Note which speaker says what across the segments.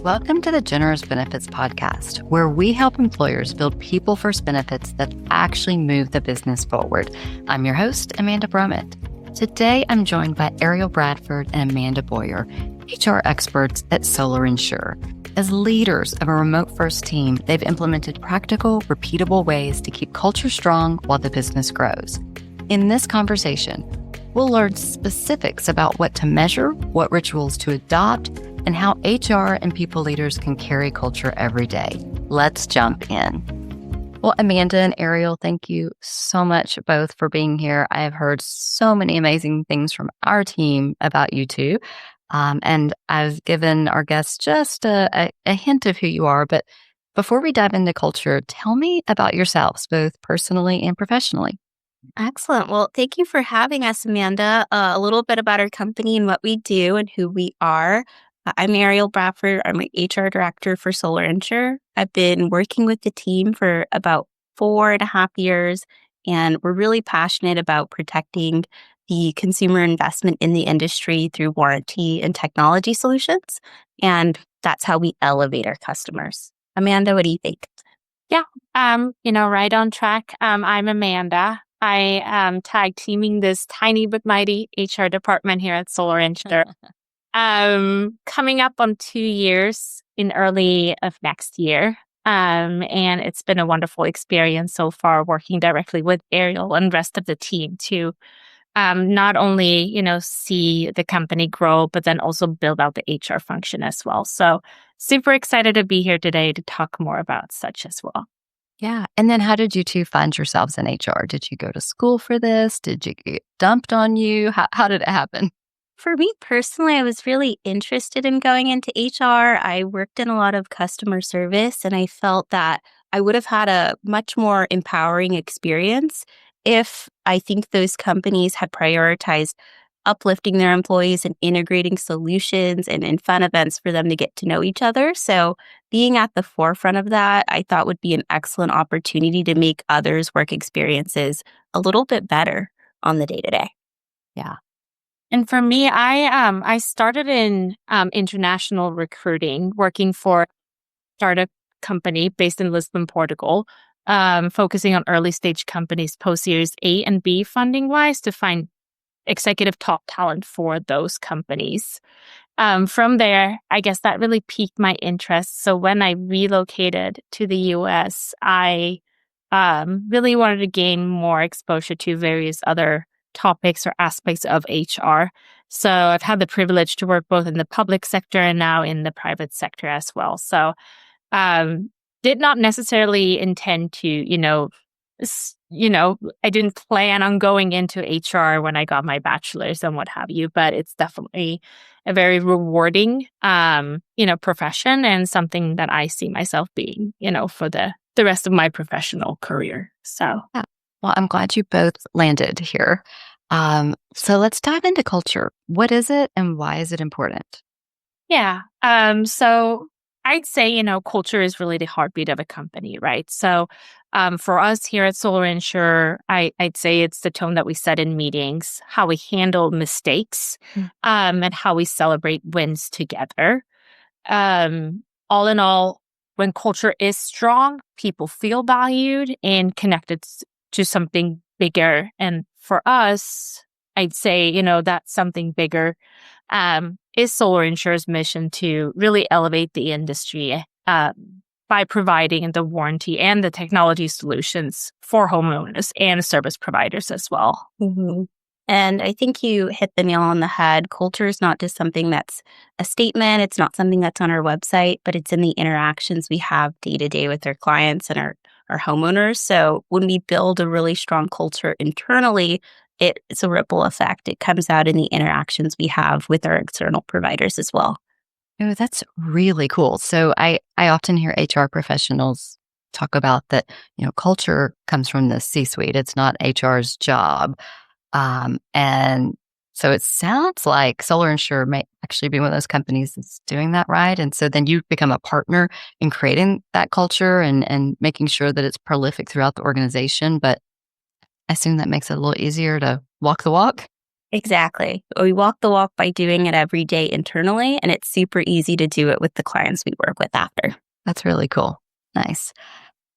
Speaker 1: Welcome to the Generous Benefits Podcast, where we help employers build people-first benefits that actually move the business forward. I'm your host, Amanda Brummitt. Today, I'm joined by Ariel Bradford and Amanda Boyer, HR experts at Solar Insure. As leaders of a remote-first team, they've implemented practical, repeatable ways to keep culture strong while the business grows. In this conversation, we'll learn specifics about what to measure, what rituals to adopt, and how HR and people leaders can carry culture every day. Let's jump in. Well, Amanda and Ariel, thank you so much both for being here. I have heard so many amazing things from our team about you two. And I've given our guests just a hint of who you are. But before we dive into culture, tell me about yourselves, both personally and professionally.
Speaker 2: Excellent. Well, thank you for having us, Amanda. A little bit about our company and what we do and who we are. I'm Ariel Bradford. I'm an HR director for Solar Insure. I've been working with the team for about 4.5 years, and we're really passionate about protecting the consumer investment in the industry through warranty and technology solutions. And that's how we elevate our customers. Amanda, what do you think?
Speaker 3: Yeah, right on track. I'm Amanda. I am tag teaming this tiny but mighty HR department here at Solar Insure. Coming up on 2 years in early of next year. And it's been a wonderful experience so far working directly with Ariel and rest of the team to not only, see the company grow, but then also build out the HR function as well. So super excited to be here today to talk more about such as well.
Speaker 1: Yeah. And then how did you two find yourselves in HR? Did you go to school for this? Did you get dumped on you? How did it happen?
Speaker 2: For me personally, I was really interested in going into HR. I worked in a lot of customer service, and I felt that I would have had a much more empowering experience if I think those companies had prioritized uplifting their employees and integrating solutions and fun events for them to get to know each other. So being at the forefront of that, I thought would be an excellent opportunity to make others' work experiences a little bit better on the day-to-day.
Speaker 1: Yeah.
Speaker 3: And for me, I started in international recruiting, working for a startup company based in Lisbon, Portugal, focusing on early stage companies post-series A and B funding-wise to find executive top talent for those companies. From there, I guess that really piqued my interest. So when I relocated to the US, I really wanted to gain more exposure to various other topics or aspects of HR. So I've had the privilege to work both in the public sector and now in the private sector as well. So did not necessarily intend to, I didn't plan on going into HR when I got my bachelor's and what have you, but it's definitely a very rewarding, profession and something that I see myself being, for the rest of my professional career. So.
Speaker 1: Yeah. Well, I'm glad you both landed here. So let's dive into culture. What is it and why is it important?
Speaker 3: Yeah. So I'd say, culture is really the heartbeat of a company, right? So for us here at Solar Insure, I'd say it's the tone that we set in meetings, how we handle mistakes, and how we celebrate wins together. All in all, when culture is strong, people feel valued and connected to something bigger. And for us, I'd say, that something bigger is Solar Insure's mission to really elevate the industry by providing the warranty and the technology solutions for homeowners and service providers as well.
Speaker 2: Mm-hmm. And I think you hit the nail on the head. Culture is not just something that's a statement. It's not something that's on our website, but it's in the interactions we have day to day with our clients and our homeowners. So when we build a really strong culture internally, it's a ripple effect. It comes out in the interactions we have with our external providers as well.
Speaker 1: Oh, that's really cool. So I often hear HR professionals talk about that, culture comes from the C-suite. It's not HR's job. And so it sounds like Solar Insure may actually be one of those companies that's doing that right. And so then you become a partner in creating that culture and making sure that it's prolific throughout the organization. But I assume that makes it a little easier to walk the walk.
Speaker 2: Exactly. We walk the walk by doing it every day internally, and it's super easy to do it with the clients we work with after.
Speaker 1: That's really cool. Nice.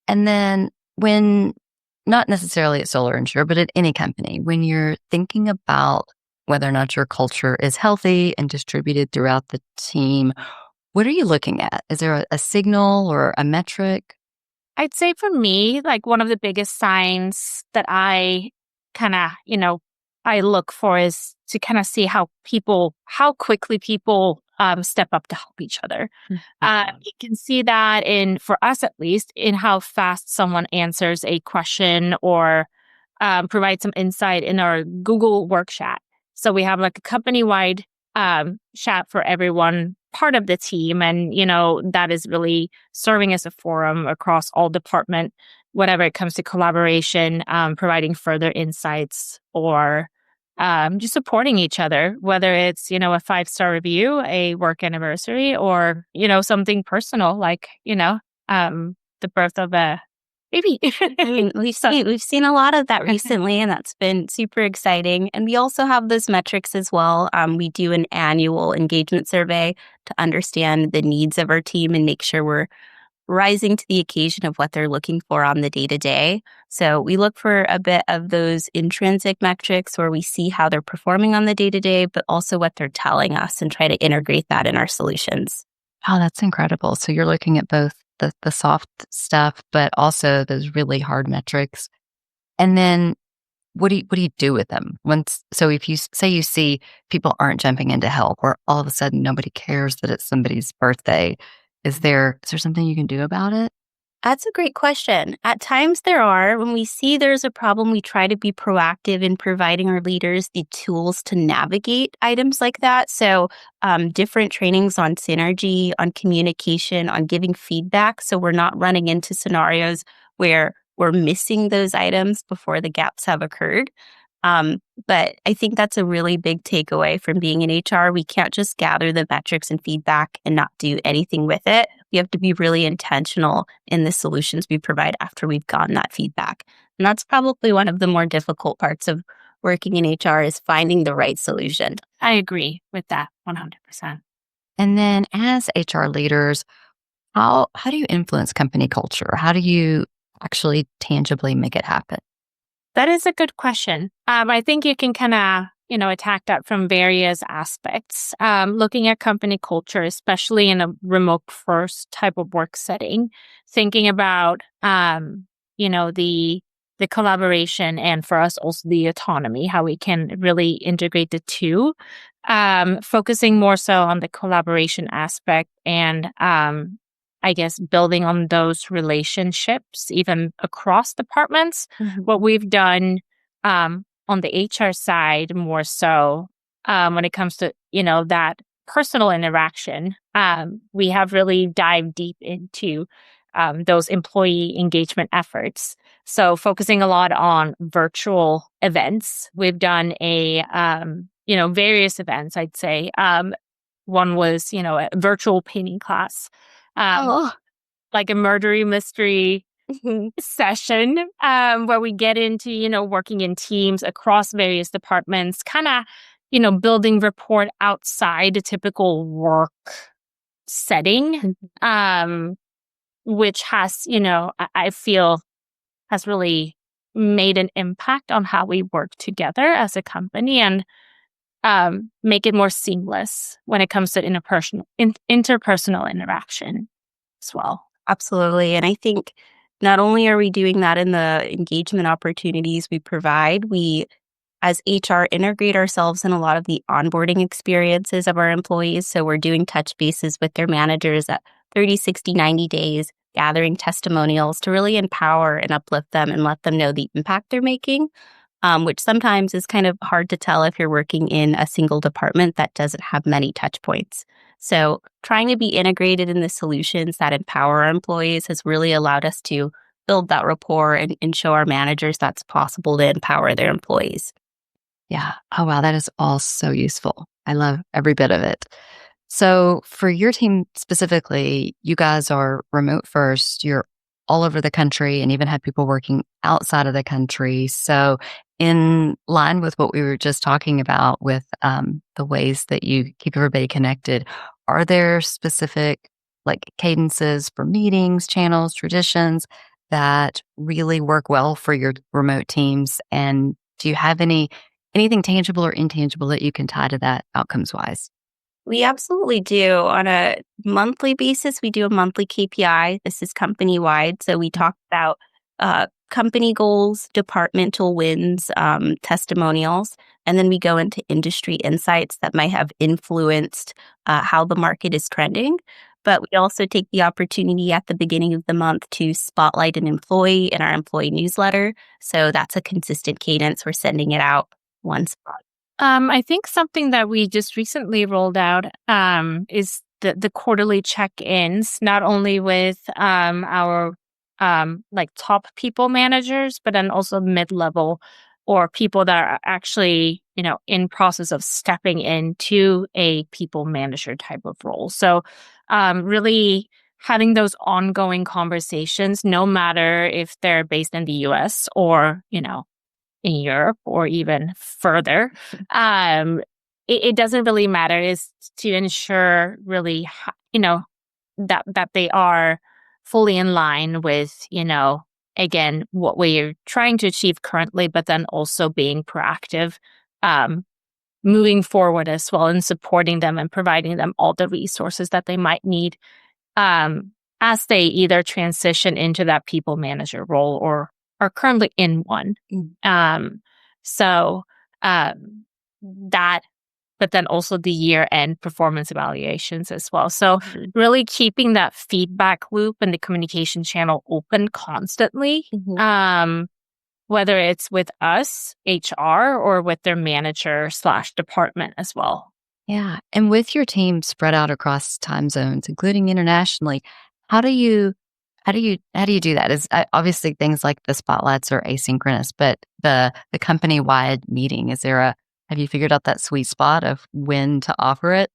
Speaker 1: And then when, not necessarily at Solar Insure, but at any company, when you're thinking about whether or not your culture is healthy and distributed throughout the team, what are you looking at? Is there a signal or a metric?
Speaker 3: I'd say for me, like one of the biggest signs that I kind of, I look for is to kind of see how quickly people step up to help each other. You can see that for us at least, in how fast someone answers a question or provides some insight in our Google work chat. So we have like a company-wide chat for everyone, part of the team. And, that is really serving as a forum across all department, whatever it comes to collaboration, providing further insights or just supporting each other, whether it's, a 5-star review, a work anniversary, or, something personal like, the birth of a baby.
Speaker 2: I mean, we've seen a lot of that recently, and that's been super exciting. And we also have those metrics as well. We do an annual engagement survey to understand the needs of our team and make sure we're rising to the occasion of what they're looking for on the day to day. So we look for a bit of those intrinsic metrics where we see how they're performing on the day to day, but also what they're telling us and try to integrate that in our solutions.
Speaker 1: Oh, that's incredible. So you're looking at both the soft stuff, but also those really hard metrics. And then what do you do with them? So if say you see people aren't jumping in to help, or all of a sudden nobody cares that it's somebody's birthday, is there something you can do about it?
Speaker 2: That's a great question. At times there are. When we see there's a problem, we try to be proactive in providing our leaders the tools to navigate items like that. So different trainings on synergy, on communication, on giving feedback. So we're not running into scenarios where we're missing those items before the gaps have occurred. But I think that's a really big takeaway from being in HR. We can't just gather the metrics and feedback and not do anything with it. We have to be really intentional in the solutions we provide after we've gotten that feedback. And that's probably one of the more difficult parts of working in HR is finding the right solution.
Speaker 3: I agree with that 100%.
Speaker 1: And then as HR leaders, how do you influence company culture? How do you actually tangibly make it happen?
Speaker 3: That is a good question. I think you can kind of, attack that from various aspects. Looking at company culture, especially in a remote first type of work setting, thinking about, the collaboration and for us also the autonomy, how we can really integrate the two, focusing more so on the collaboration aspect and I guess building on those relationships, even across departments.
Speaker 2: Mm-hmm.
Speaker 3: What we've done on the HR side more so when it comes to, that personal interaction, we have really dived deep into those employee engagement efforts. So focusing a lot on virtual events. We've done various events, I'd say. One was, a virtual painting class. Like a murdery mystery session where we get into, working in teams across various departments, kind of, building rapport outside a typical work setting, which has, I feel has really made an impact on how we work together as a company and make it more seamless when it comes to interpersonal interaction as well.
Speaker 2: Absolutely. And I think not only are we doing that in the engagement opportunities we provide, we as HR integrate ourselves in a lot of the onboarding experiences of our employees. So we're doing touch bases with their managers at 30, 60, 90 days, gathering testimonials to really empower and uplift them and let them know the impact they're making, which sometimes is kind of hard to tell if you're working in a single department that doesn't have many touch points. So trying to be integrated in the solutions that empower our employees has really allowed us to build that rapport and show our managers that's possible to empower their employees.
Speaker 1: Yeah. Oh, wow. That is all so useful. I love every bit of it. So for your team specifically, you guys are remote first. You're all over the country and even have people working outside of the country. So in line with what we were just talking about with the ways that you keep everybody connected, are there specific like cadences for meetings, channels, traditions that really work well for your remote teams? And do you have anything tangible or intangible that you can tie to that outcomes wise?
Speaker 2: We absolutely do. On a monthly basis, we do a monthly KPI. This is company wide. So we talk about company goals, departmental wins, testimonials, and then we go into industry insights that might have influenced how the market is trending. But we also take the opportunity at the beginning of the month to spotlight an employee in our employee newsletter. So that's a consistent cadence. We're sending it out once a month.
Speaker 3: I think something that we just recently rolled out is the quarterly check-ins, not only with our like top people managers, but then also mid-level or people that are actually, in process of stepping into a people manager type of role. So really having those ongoing conversations, no matter if they're based in the US or, in Europe or even further. It doesn't really matter. Is to ensure really, that they are fully in line with, again, what we're trying to achieve currently, but then also being proactive, um, moving forward as well and supporting them and providing them all the resources that they might need um, as they either transition into that people manager role or are currently in one. Um, so um, that, but then also the year-end performance evaluations as well. So really keeping that feedback loop and the communication channel open constantly, whether it's with us, HR, or with their manager/department as well.
Speaker 1: Yeah. And with your team spread out across time zones, including internationally, how do you do that? Is obviously things like the spotlights are asynchronous, but the company wide meeting, have you figured out that sweet spot of when to offer it?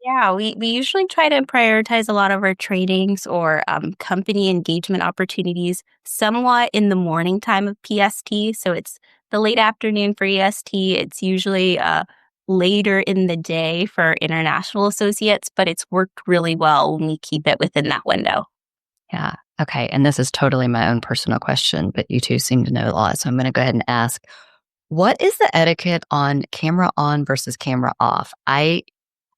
Speaker 2: Yeah, we usually try to prioritize a lot of our trainings or company engagement opportunities somewhat in the morning time of PST. So it's the late afternoon for EST. It's usually later in the day for international associates, but it's worked really well when we keep it within that window.
Speaker 1: Yeah. Okay. And this is totally my own personal question, but you two seem to know a lot. So I'm going to go ahead and ask, what is the etiquette on camera on versus camera off? I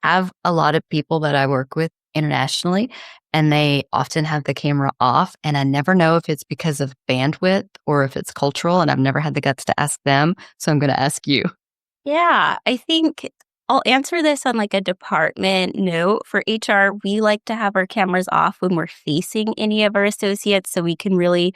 Speaker 1: have a lot of people that I work with internationally, and they often have the camera off. And I never know if it's because of bandwidth or if it's cultural. And I've never had the guts to ask them. So I'm going to ask you.
Speaker 2: Yeah, I think I'll answer this on like a department note. For HR, we like to have our cameras off when we're facing any of our associates so we can really,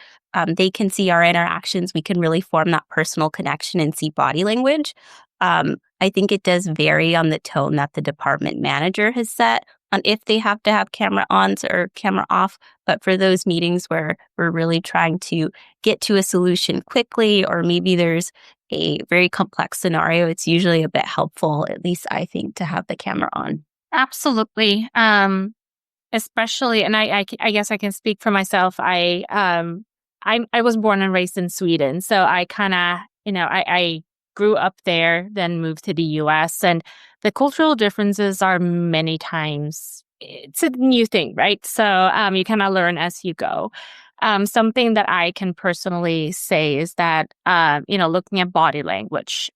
Speaker 2: they can see our interactions. We can really form that personal connection and see body language. I think it does vary on the tone that the department manager has set on if they have to have camera on or camera off. But for those meetings where we're really trying to get to a solution quickly, or maybe there's a very complex scenario, it's usually a bit helpful, at least I think, to have the camera on.
Speaker 3: Absolutely. Especially, and I guess I can speak for myself. I was born and raised in Sweden, so I kind of, I grew up there, then moved to the US, and the cultural differences are many times, it's a new thing, right? So you kind of learn as you go. Something that I can personally say is that, looking at body language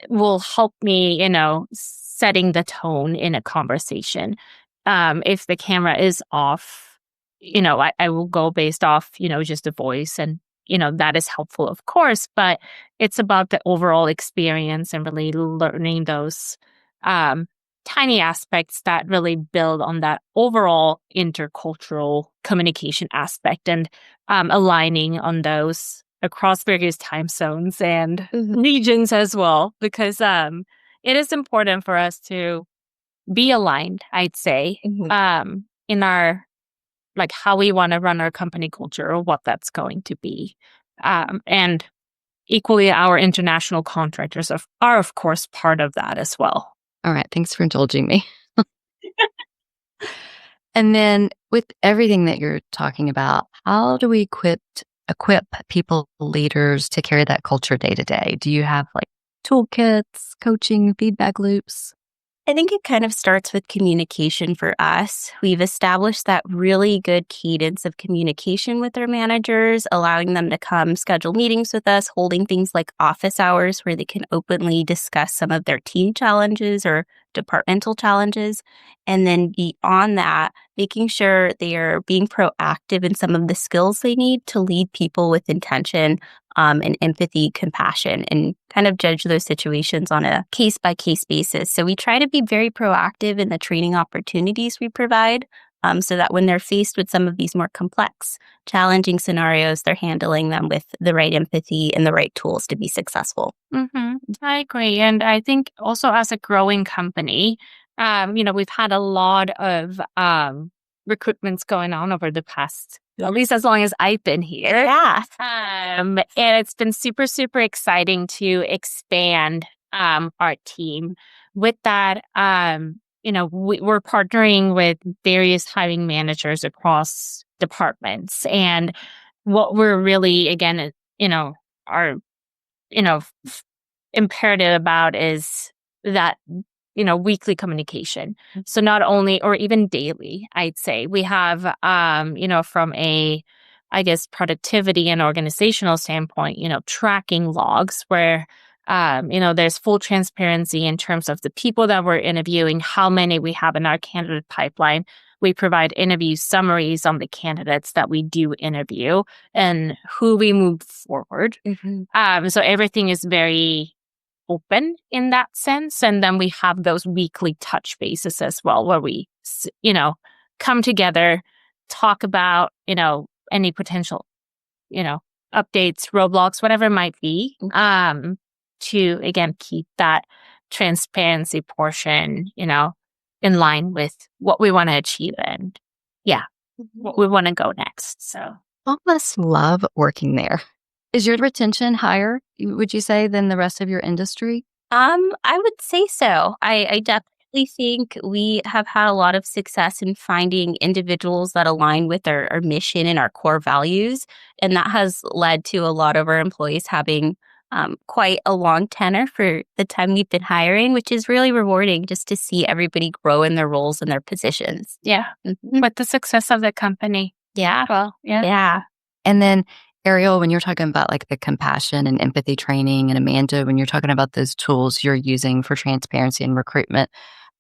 Speaker 3: will help me, setting the tone in a conversation. If the camera is off, I will go based off, just a voice and, that is helpful, of course, but it's about the overall experience and really learning those tiny aspects that really build on that overall intercultural communication aspect and aligning on those across various time zones and regions as well, because it is important for us to be aligned, I'd say, in our like how we want to run our company culture or what that's going to be. And equally, our international contractors are, of course, part of that as well.
Speaker 1: All right. Thanks for indulging me. And then with everything that you're talking about, how do we equip equip people leaders to carry that culture day to day? Do you have like toolkits, coaching, feedback loops?
Speaker 2: I think it kind of starts with communication for us. We've established that really good cadence of communication with our managers, allowing them to come schedule meetings with us, holding things like office hours where they can openly discuss some of their team challenges or departmental challenges. And then beyond that, making sure they are being proactive in some of the skills they need to lead people with intention, and empathy, compassion, and kind of judge those situations on a case-by-case basis. So we try to be very proactive in the training opportunities we provide, so that when they're faced with some of these more complex, challenging scenarios, they're handling them with the right empathy and the right tools to be successful.
Speaker 3: I agree. And I think also as a growing company, we've had a lot of recruitments going on over the past, at least as long as I've been here.
Speaker 2: Yeah.
Speaker 3: And it's been super, super exciting to expand our team. With that, we're partnering with various hiring managers across departments. And what we're really, again, are, imperative about is that weekly communication. So not only, or even daily, I'd say we have, from a, I guess, productivity and organizational standpoint, tracking logs where, there's full transparency in terms of the people that we're interviewing, how many we have in our candidate pipeline. We provide interview summaries on the candidates that we do interview and who we move forward. So everything is very open in that sense. And then we have those weekly touch bases as well, where we, come together, talk about, any potential, updates, roadblocks, whatever it might be, to, again, keep that transparency portion, in line with what we want to achieve and, what we want to go next. So
Speaker 1: All of us love working there. Is your retention higher, would you say, than the rest of your industry?
Speaker 2: I would say so. I definitely think we have had a lot of success in finding individuals that align with our mission and our core values. And that has led to a lot of our employees having quite a long tenure for the time we've been hiring, which is really rewarding just to see everybody grow in their roles and their positions.
Speaker 3: yeah, with the success of the company.
Speaker 2: Yeah.
Speaker 3: Well, yeah.
Speaker 2: Yeah.
Speaker 1: And then, Ariel, when you're talking about like the compassion and empathy training, and Amanda, when you're talking about those tools you're using for transparency and recruitment,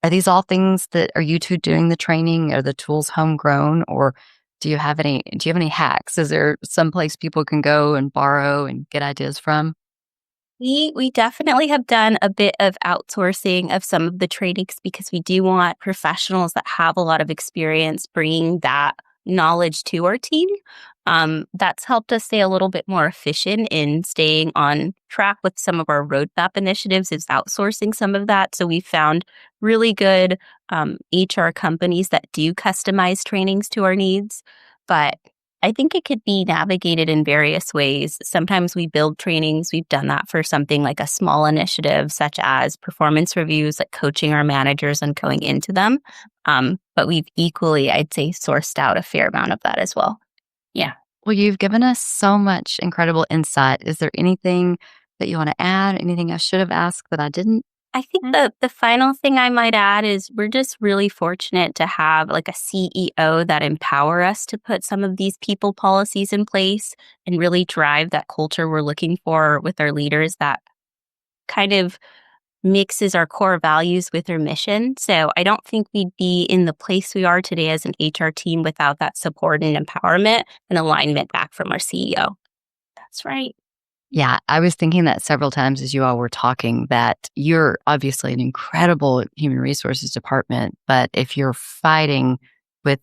Speaker 1: are these all things that are you two doing the training? Are the tools homegrown, or do you have any hacks? Is there some place people can go and borrow and get ideas from?
Speaker 2: We definitely have done a bit of outsourcing of some of the trainings because we do want professionals that have a lot of experience bringing that knowledge to our team. That's helped us stay a little bit more efficient in staying on track with some of our roadmap initiatives, is outsourcing some of that. So we found really good HR companies that do customize trainings to our needs. But I think it could be navigated in various ways. Sometimes we build trainings. We've done that for something like a small initiative, such as performance reviews, like coaching our managers and going into them. But we've equally, I'd say, sourced out a fair amount of that as well.
Speaker 3: Yeah.
Speaker 1: Well, you've given us so much incredible insight. Is there anything that you want to add? Anything I should have asked that I didn't?
Speaker 2: I think the final thing I might add is we're just really fortunate to have like a CEO that empower us to put some of these people policies in place and really drive that culture we're looking for with our leaders that kind of mixes our core values with our mission. So I don't think we'd be in the place we are today as an HR team without that support and empowerment and alignment back from our CEO.
Speaker 3: That's right.
Speaker 1: Yeah, I was thinking that several times as you all were talking, that you're obviously an incredible human resources department, but if you're fighting with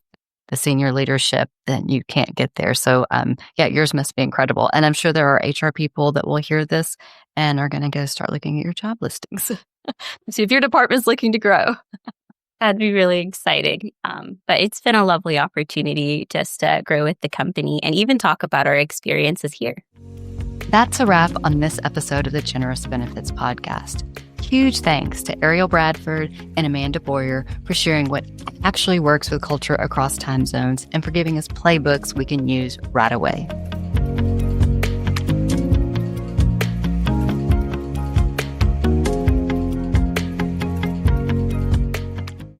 Speaker 1: the senior leadership, then you can't get there. So, yours must be incredible. And I'm sure there are HR people that will hear this and are going to go start looking at your job listings. See if your department's looking to grow.
Speaker 2: That'd be really exciting. But it's been a lovely opportunity just to grow with the company and even talk about our experiences here.
Speaker 1: That's a wrap on this episode of the Generous Benefits Podcast. Huge thanks to Ariel Bradford and Amanda Boyer for sharing what actually works with culture across time zones and for giving us playbooks we can use right away.